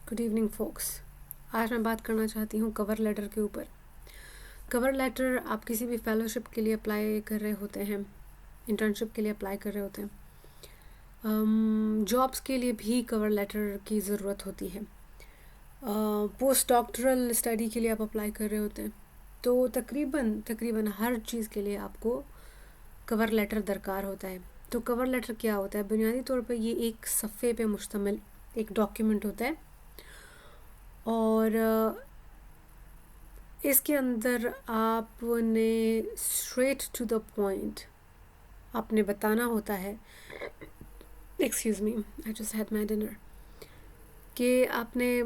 Good evening focus. आज मैं बात करना चाहती हूँ कवर लेटर के ऊपर। कवर लेटर आप किसी भी फेलोशिप के लिए अप्लाई कर रहे होते हैं, इंटर्नशिप के लिए अप्लाई कर रहे होते हैं, जॉब्स के लिए भी कवर लेटर की ज़रूरत होती है, पोस्ट डॉक्टरल स्टडी के लिए आप अप्लाई कर रहे होते हैं, तो तकरीबन हर चीज़ के लिए आपको कवर लेटर दरकार होता है। तो कवर लेटर क्या होता है? बुनियादी तौर पर ये एक सफ़े पे मुश्तमिल एक डॉक्यूमेंट होता है और इसके अंदर आपने स्ट्रेट टू द पॉइंट आपने बताना होता है, excuse me, I just had my dinner, कि आपने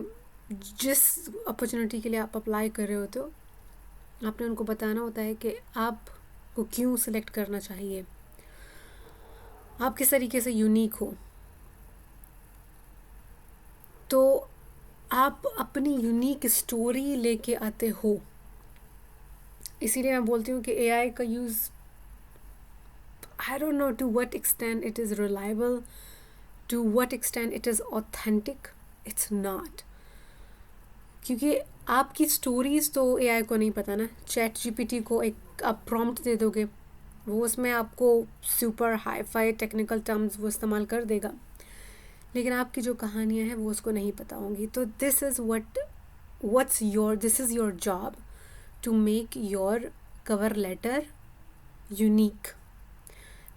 जिस अपॉर्चुनिटी के लिए आप अप्लाई कर रहे होते हो आपने उनको बताना होता है कि आपको क्यों सिलेक्ट करना चाहिए, आप किस तरीके से यूनिक हो। तो आप अपनी यूनिक स्टोरी लेके आते हो। इसीलिए मैं बोलती हूँ कि एआई का use, I don't know to what extent it is reliable, to what extent it is authentic, it's not. क्योंकि आपकी स्टोरीज़ तो एआई को नहीं पता ना। चैट जीपीटी को एक आप प्रॉम्प्ट दे दोगे, वो उसमें आपको super hi fi technical terms वो इस्तेमाल कर देगा, लेकिन आपकी जो कहानियाँ हैं वो उसको नहीं पता होंगी। तो this is this is your job to make your cover letter unique,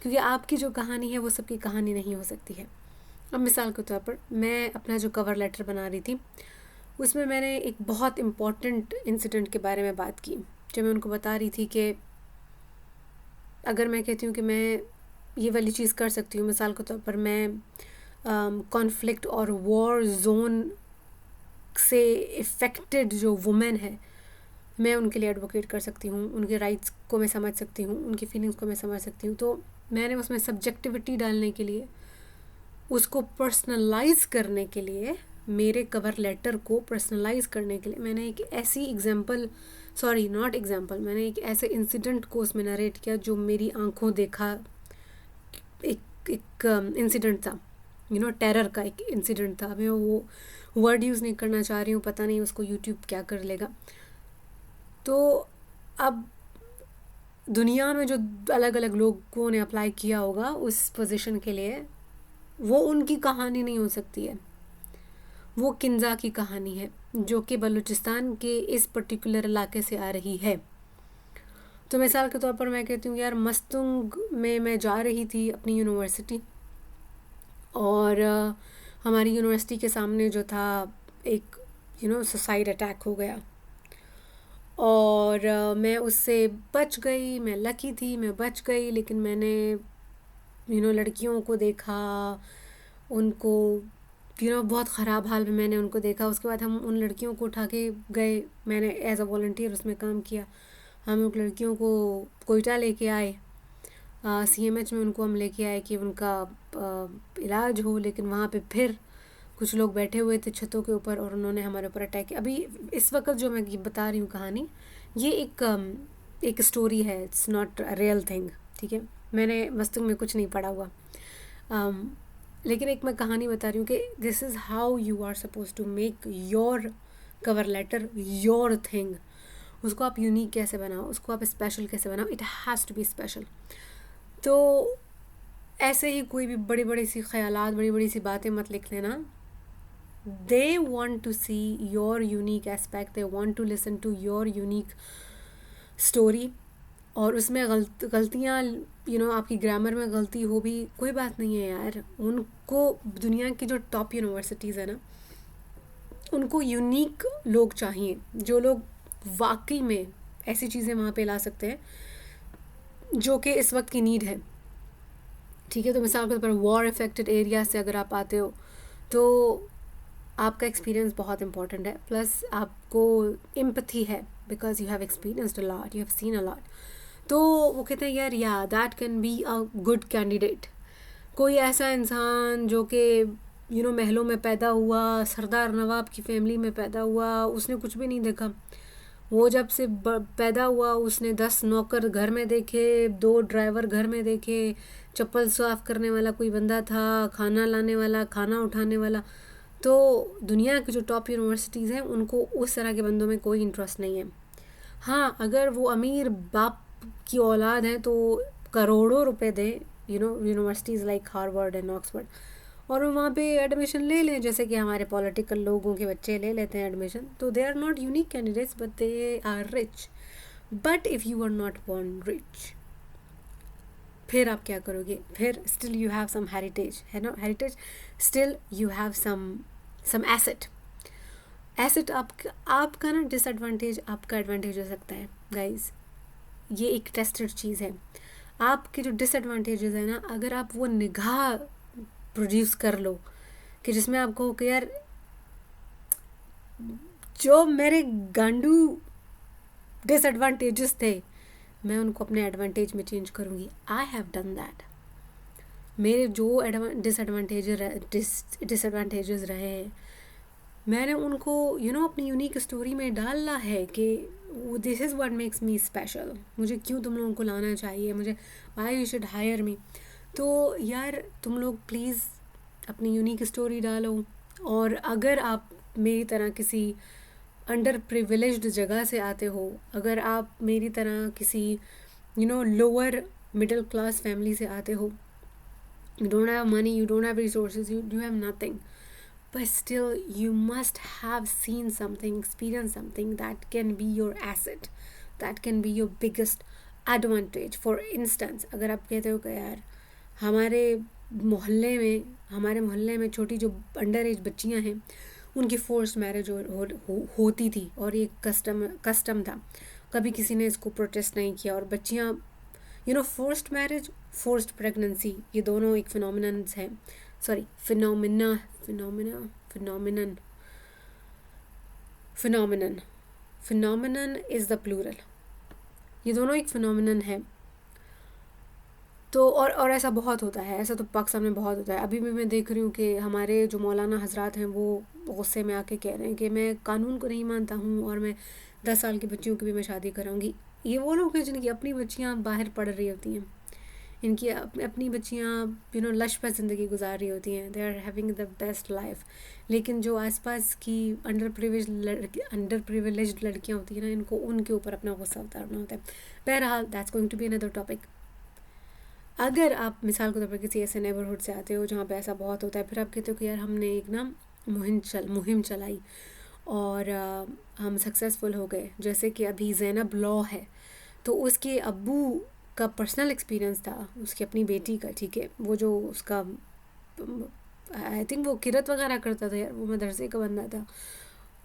क्योंकि आपकी जो कहानी है वो सबकी कहानी नहीं हो सकती है। अब मिसाल के तौर पर मैं अपना जो कवर लेटर बना रही थी उसमें मैंने एक बहुत इम्पॉर्टेंट इंसिडेंट के बारे में बात की, जो मैं उनको बता रही थी कि अगर मैं कहती हूँ कि मैं ये वाली चीज़ कर सकती हूँ, मिसाल के तौर पर मैं कॉन्फ्लिक्ट और वॉर जोन से इफ़ेक्टेड जो वुमेन है मैं उनके लिए एडवोकेट कर सकती हूँ, उनके राइट्स को मैं समझ सकती हूँ, उनकी फीलिंग्स को मैं समझ सकती हूँ। तो मैंने उसमें सब्जेक्टिविटी डालने के लिए, उसको पर्सनलाइज करने के लिए, मेरे कवर लेटर को पर्सनलाइज करने के लिए मैंने एक ऐसी मैंने एक ऐसे इंसिडेंट को उसमें नरेट किया जो मेरी आंखों देखा एक इंसिडेंट था, टेरर का एक इंसिडेंट था। मैं वो वर्ड यूज़ नहीं करना चाह रही हूँ, पता नहीं उसको यूट्यूब क्या कर लेगा। तो अब दुनिया में जो अलग अलग लोगों ने अप्लाई किया होगा उस पोजीशन के लिए, वो उनकी कहानी नहीं हो सकती है, वो किन्जा की कहानी है जो कि बलूचिस्तान के इस पर्टिकुलर इलाके से आ रही है। तो मिसाल के तौर पर मैं कहती हूँ यार, मस्तुंग में मैं जा रही थी अपनी यूनिवर्सिटी और हमारी यूनिवर्सिटी के सामने जो था एक सुसाइड अटैक हो गया और मैं उससे बच गई, मैं लकी थी, मैं बच गई। लेकिन मैंने लड़कियों को देखा, उनको बहुत ख़राब हाल में मैंने उनको देखा। उसके बाद हम उन लड़कियों को उठा के गए, मैंने एज अ वॉलंटियर उसमें काम किया। हम उन लड़कियों को कोयटा लेके आए, सीएमएच में उनको हम लेके आए कि उनका इलाज हो। लेकिन वहाँ पे फिर कुछ लोग बैठे हुए थे छतों के ऊपर और उन्होंने हमारे ऊपर अटैक किया। अभी इस वक्त जो मैं बता रही हूँ कहानी, ये एक स्टोरी है, it's not a real thing, ठीक है। मैंने मस्तूंग में कुछ नहीं पढ़ा हुआ, लेकिन एक मैं कहानी बता रही हूँ कि this is how you are suppose to make your cover letter your thing. उसको आप यूनिक कैसे बनाओ, उसको आप स्पेशल कैसे बनाओ, it has to be special. तो ऐसे ही कोई भी बड़ी बड़ी सी ख्यालात, बड़ी बड़ी सी बातें मत लिख लेना। They want to see your unique aspect, they want to listen to your unique story। और उसमें गलतियाँ आपकी ग्रामर में गलती हो भी कोई बात नहीं है यार। उनको दुनिया की जो टॉप यूनिवर्सिटीज़ है ना, उनको यूनिक लोग चाहिए, जो लोग वाकई में ऐसी चीज़ें वहाँ पे ला सकते हैं जो कि इस वक्त की नीड है, ठीक है। तो मिसाल के तौर पर वॉर इफेक्टेड एरिया से अगर आप आते हो तो आपका एक्सपीरियंस बहुत इंपॉर्टेंट है, प्लस आपको एम्पैथी है because you have experienced a lot, you have seen a lot. तो वो कहते हैं यार that can be a good candidate. कोई ऐसा इंसान जो कि महलों में पैदा हुआ, सरदार नवाब की फैमिली में पैदा हुआ, उसने कुछ भी नहीं देखा। वो जब से पैदा हुआ उसने 10 नौकर घर में देखे, 2 ड्राइवर घर में देखे, चप्पल साफ़ करने वाला कोई बंदा था, खाना लाने वाला, खाना उठाने वाला। तो दुनिया की जो टॉप यूनिवर्सिटीज़ हैं उनको उस तरह के बंदों में कोई इंटरेस्ट नहीं है। हाँ, अगर वो अमीर बाप की औलाद हैं तो करोड़ों रुपए दें, universities like Harvard and Oxford, और वो वहाँ पे एडमिशन ले लें, जैसे कि हमारे पॉलिटिकल लोगों के बच्चे ले लेते हैं एडमिशन। तो they are not unique candidates but they are rich. But if you are not born rich, फिर आप क्या करोगे? फिर still you have some heritage, है ना, heritage, still you have some asset. Asset आपका ना डिसएडवांटेज आपका एडवांटेज हो सकता है गाइज। ये एक टेस्टेड चीज़ है। आपके जो डिसएडवांटेजेस है ना, अगर आप वो निगाह प्रोड्यूस कर लो कि जिसमें आपको कि यार जो मेरे गांडू डिसएडवांटेजेस थे मैं उनको अपने एडवांटेज में चेंज करूँगी। I have done that. मेरे जो डिसएडवांटेजेस रहे हैं मैंने उनको अपनी यूनिक स्टोरी में डालना है कि this is what makes me special. मुझे क्यों तुम लोगों को लाना चाहिए, मुझे why you should hire me. तो यार तुम लोग प्लीज़ अपनी यूनिक स्टोरी डालो। और अगर आप मेरी तरह किसी अंडर प्रिविलेज्ड जगह से आते हो, अगर आप मेरी तरह किसी लोअर मिडिल क्लास फैमिली से आते हो, you don't have money, you don't have resources, you have nothing, but still you must have seen something, experienced something that can be your asset, that can be your biggest advantage. For instance, अगर आप कहते हो कि यार हमारे मोहल्ले में छोटी जो अंडर एज बच्चियां हैं उनकी फोर्स्ड मैरिज होती थी और ये कस्टम था, कभी किसी ने इसको प्रोटेस्ट नहीं किया। और बच्चियां फोर्स्ड मैरिज, फोर्स्ड प्रेगनेंसी, ये दोनों एक फिनोमिनन्स हैं, sorry phenomenon is the plural. ये दोनों एक फिनोमिनन है। तो और ऐसा बहुत होता है, ऐसा तो पाकिस्तान में बहुत होता है। अभी भी मैं देख रही हूँ कि हमारे जो मौलाना हजरात हैं वो गुस्से में आके कह रहे हैं कि मैं कानून को नहीं मानता हूँ और मैं 10 साल की बच्चियों की भी मैं शादी कराऊंगी। ये वो लोग हैं जिनकी अपनी बच्चियाँ बाहर पढ़ रही होती हैं, इनकी अपनी बच्चियाँ लश पर ज़िंदगी गुजार रही होती हैं, they are having the best life. लेकिन जो आसपास की अंडर प्रिविलेज्ड लड़कियाँ होती हैं ना, इनको उनके ऊपर अपना गुस्सा उतारना होता है। बहरहाल that's going to be another topic. अगर आप मिसाल के तौर पर किसी ऐसे नेबरहुड से आते हो जहाँ पे ऐसा बहुत होता है, फिर आप कहते हो कि यार हमने एक ना मुहिम चलाई और हम सक्सेसफुल हो गए, जैसे कि अभी ज़ैनब लॉ है, तो उसके अब्बू का पर्सनल एक्सपीरियंस था उसकी अपनी बेटी का, ठीक है, वो जो उसका आई थिंक वो किरत वगैरह करता था यार, वो मदरसे का बंदा था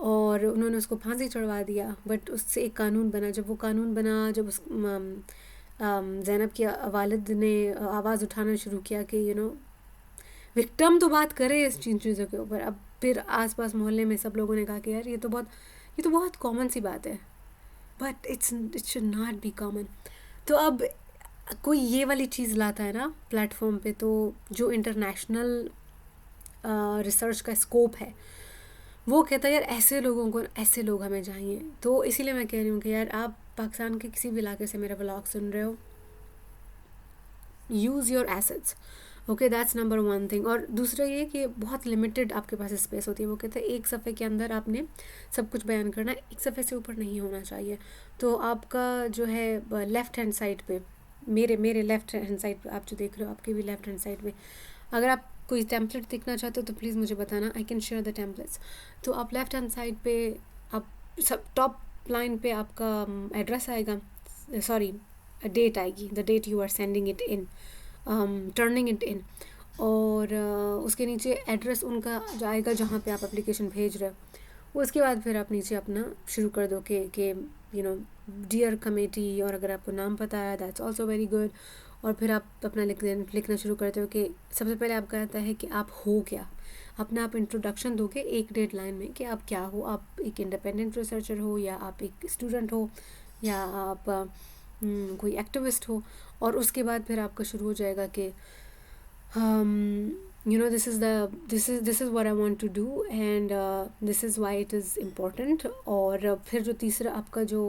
और उन्होंने उसको फांसी चढ़वा दिया। बट उससे एक कानून बना, जब वो कानून बना, जब उस ज़ैनब के वालिद ने आवाज़ उठाना शुरू किया कि विक्टिम तो बात करे इस चीज़ों के ऊपर। अब फिर आसपास मोहल्ले में सब लोगों ने कहा कि यार ये तो बहुत कॉमन सी बात है, but it should not be common. तो अब कोई ये वाली चीज़ लाता है ना प्लेटफॉर्म पे, तो जो इंटरनेशनल रिसर्च का स्कोप है वो कहता है यार ऐसे लोग हमें चाहिए। तो इसीलिए मैं कह रही हूँ कि यार आप पाकिस्तान के किसी भी इलाके से मेरा व्लॉग सुन रहे हो, use your assets, okay, that's number one thing. और दूसरा ये कि बहुत लिमिटेड आपके पास स्पेस होती है। वो कहते हैं एक सफ़े के अंदर आपने सब कुछ बयान करना है, एक सफ़े से ऊपर नहीं होना चाहिए। तो आपका जो है लेफ़्ट हैंड साइड पे, मेरे लेफ़्ट हैंड साइड पे आप जो देख रहे हो, आपके भी लेफ़्ट हैंड साइड में अगर आप कोई टेम्पलेट देखना चाहते हो तो प्लीज़ मुझे बताना, I can share the templates. तो आप लेफ़्ट हैंड साइड पे आप सब टॉप लाइन पे आपका एड्रेस आएगा, सॉरी डेट आएगी, the date you are sending it in, turning it in, और उसके नीचे एड्रेस उनका जो आएगा जहाँ पे आप एप्लीकेशन भेज रहे हो। उसके बाद फिर आप नीचे अपना शुरू कर दो कि डियर कमेटी, और अगर आपको नाम पता है दैट्स ऑल्सो वेरी गुड। और फिर आप अपना लिखना शुरू करते हो कि सबसे पहले आपका आता है कि आप हो क्या, अपना आप इंट्रोडक्शन दोगे एक डेढ़ लाइन में कि आप क्या हो। आप एक इंडिपेंडेंट रिसर्चर हो, या आप एक स्टूडेंट हो, या आप कोई एक्टिविस्ट हो। और उसके बाद फिर आपका शुरू हो जाएगा कि this is what I want to do and this is why it is important। और फिर जो तीसरा आपका जो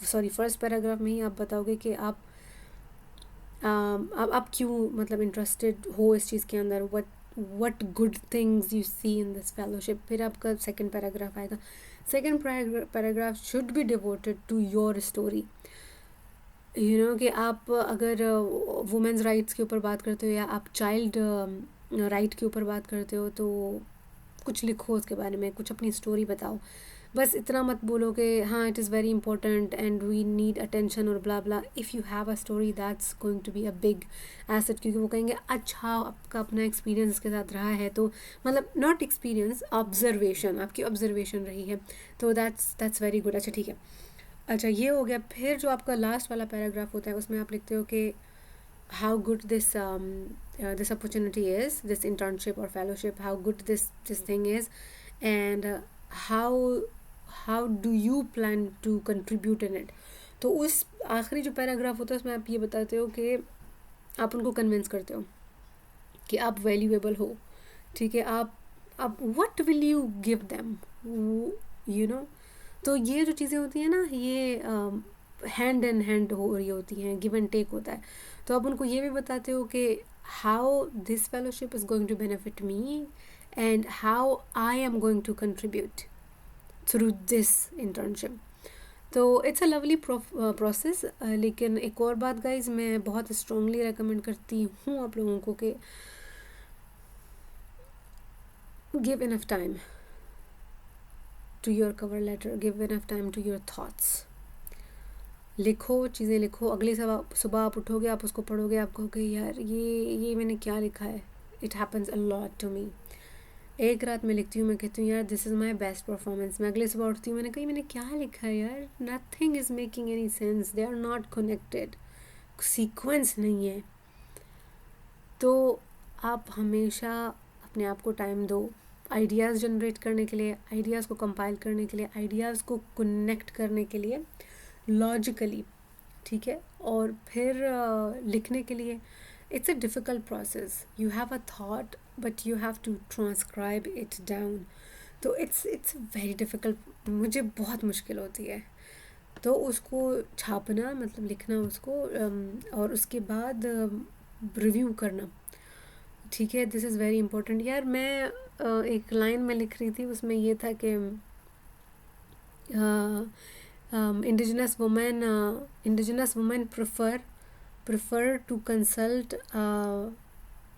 फर्स्ट पैराग्राफ में ही आप बताओगे कि आप क्यों मतलब इंटरेस्टेड हो इस चीज़ के अंदर, what good things you see in this fellowship. फिर आपका second paragraph आएगा. Second paragraph should be devoted to your story. कि आप अगर वुमेन्स राइट्स के ऊपर बात करते हो या आप चाइल्ड राइट के ऊपर बात करते हो तो कुछ लिखो उसके बारे में, कुछ अपनी स्टोरी बताओ. बस इतना मत बोलो कि हाँ it is very important and we need attention और blah blah. If you have a story that's going to be a big asset, क्योंकि वो कहेंगे अच्छा आपका अपना एक्सपीरियंस इसके साथ रहा है, तो मतलब नॉट एक्सपीरियंस, ऑब्जर्वेशन, आपकी ऑब्जर्वेशन रही है, तो दैट्स वेरी गुड. अच्छा ठीक है. अच्छा ये हो गया. फिर जो आपका लास्ट वाला पैराग्राफ होता है उसमें आप लिखते हो कि how good this opportunity is, this internship or fellowship, how good this thing is, and how do you plan to contribute in it. तो उस आखिरी जो पैराग्राफ होता है उसमें आप ये बताते हो कि आप उनको कन्विंस करते हो कि आप वैल्यूएबल हो. ठीक है. आप what will you give them, तो ये जो चीज़ें होती हैं ना, ये हैंड इन हैंड हो रही होती हैं, गिव एंड टेक होता है. तो आप उनको ये भी बताते हो कि how this fellowship is going to benefit me and how I am going to contribute through this internship. तो इट्स अ लवली प्रोसेस. लेकिन एक और बात गाइज, मैं बहुत स्ट्रांगली रेकमेंड करती हूँ आप लोगों को कि give enough time to your cover letter, give enough time to your thoughts. लिखो, चीज़ें लिखो. अगली सुबह आप उठोगे, आप उसको पढ़ोगे, आप कहोगे यार ये मैंने क्या लिखा है. It happens a lot to me. एक रात में लिखती हूँ, मैं कहती हूँ यार this is my best performance. मैं अगली सुबह उठती हूँ, मैंने क्या लिखा है यार, nothing is making any sense, they are not connected, sequence नहीं है. तो आप हमेशा अपने आप को टाइम दो आइडियाज़ जनरेट करने के लिए, आइडियाज़ को कंपाइल करने के लिए, आइडियाज़ को कनेक्ट करने के लिए लॉजिकली. ठीक है. और फिर लिखने के लिए it's a difficult process. You have a thought but you have to transcribe it down. तो इट्स वेरी डिफ़िकल्ट. मुझे बहुत मुश्किल होती है. तो उसको छापना, मतलब लिखना उसको, और उसके बाद रिव्यू करना. ठीक है. This is very important. यार मैं एक लाइन में लिख रही थी, उसमें ये था कि indigenous women prefer to consult a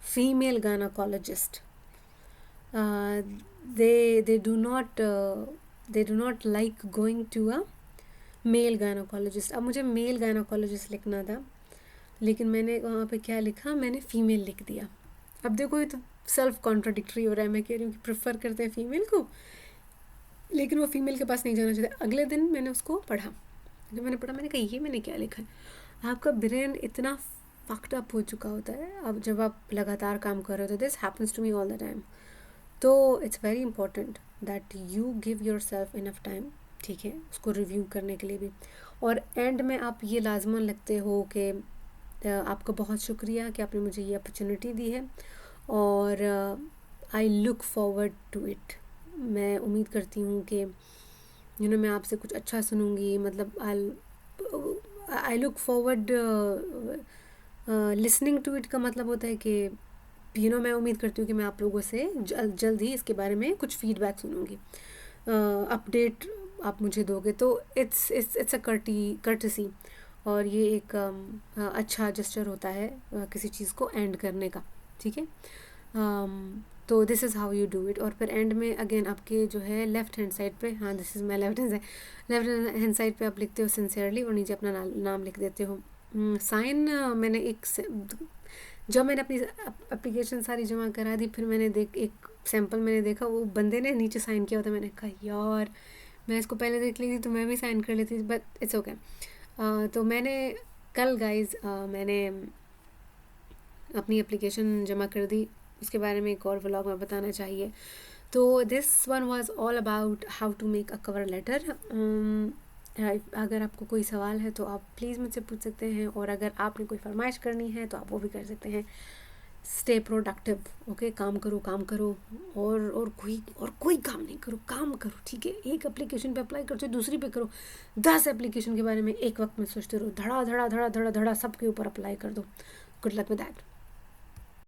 female gynecologist. They do not like going to a male gynecologist. अब मुझे male gynecologist लिखना था, लेकिन मैंने वहाँ पे क्या लिखा, मैंने फीमेल लिख दिया. अब देखो ये तो सेल्फ कॉन्ट्राडिक्टरी हो रहा है. मैं कह रही हूँ कि प्रेफर करते हैं फीमेल को, लेकिन वो फीमेल के पास नहीं जाना चाहते. अगले दिन मैंने उसको पढ़ा. जब मैंने पढ़ा, मैंने कहा ये मैंने क्या लिखा है. आपका ब्रेन इतना फक्ड अप हो चुका होता है अब जब आप लगातार काम कर रहे हो. तो this happens to me all the time. तो it's very important that you give yourself enough time. ठीक है. उसको रिव्यू करने के लिए भी. और एंड में आप ये लाजमन लगते हो कि आपका बहुत शुक्रिया कि आपने मुझे ये अपॉर्चुनिटी दी है, और I look forward to it. मैं उम्मीद करती हूँ कि मैं आपसे कुछ अच्छा सुनूंगी. मतलब I look forward listening to it का मतलब होता है कि मैं उम्मीद करती हूँ कि मैं आप लोगों से जल्द ही इसके बारे में कुछ फीडबैक सुनूंगी, अपडेट आप मुझे दोगे. तो इट्स अ कर्टसी, और ये एक अच्छा जेस्चर होता है किसी चीज़ को एंड करने का. ठीक है. तो this is how you do it. और फिर एंड में अगेन आपके जो है लेफ़्ट हैंड साइड पे, हाँ this is my left hand side पे आप लिखते हो सिंसियरली, और नीचे अपना नाम लिख देते हो. साइन मैंने जब मैंने अपनी एप्लीकेशन सारी जमा करा दी, फिर मैंने एक सैम्पल मैंने देखा, वो बंदे ने नीचे साइन किया होता. मैंने कहा यार मैं इसको पहले देख ली थी तो मैं भी साइन कर लेती थी, बट इट्स ओके. तो मैंने कल गाइज मैंने अपनी एप्लीकेशन जमा कर दी. उसके बारे में एक और व्लॉग में बताना चाहिए. तो this one was all about how to make a cover letter. अगर आपको कोई सवाल है तो आप प्लीज़ मुझसे पूछ सकते हैं, और अगर आपने कोई फरमाइश करनी है तो आप वो भी कर सकते हैं. Stay productive. ओके. काम करो और कोई काम नहीं करो, काम करो. ठीक है. एक एप्लीकेशन पे अप्लाई करते हो, दूसरी पे करो. 10 एप्लीकेशन के बारे में एक वक्त में सोचते रहो. धड़ा धड़ा सबके ऊपर अप्लाई कर दो. Good luck with that.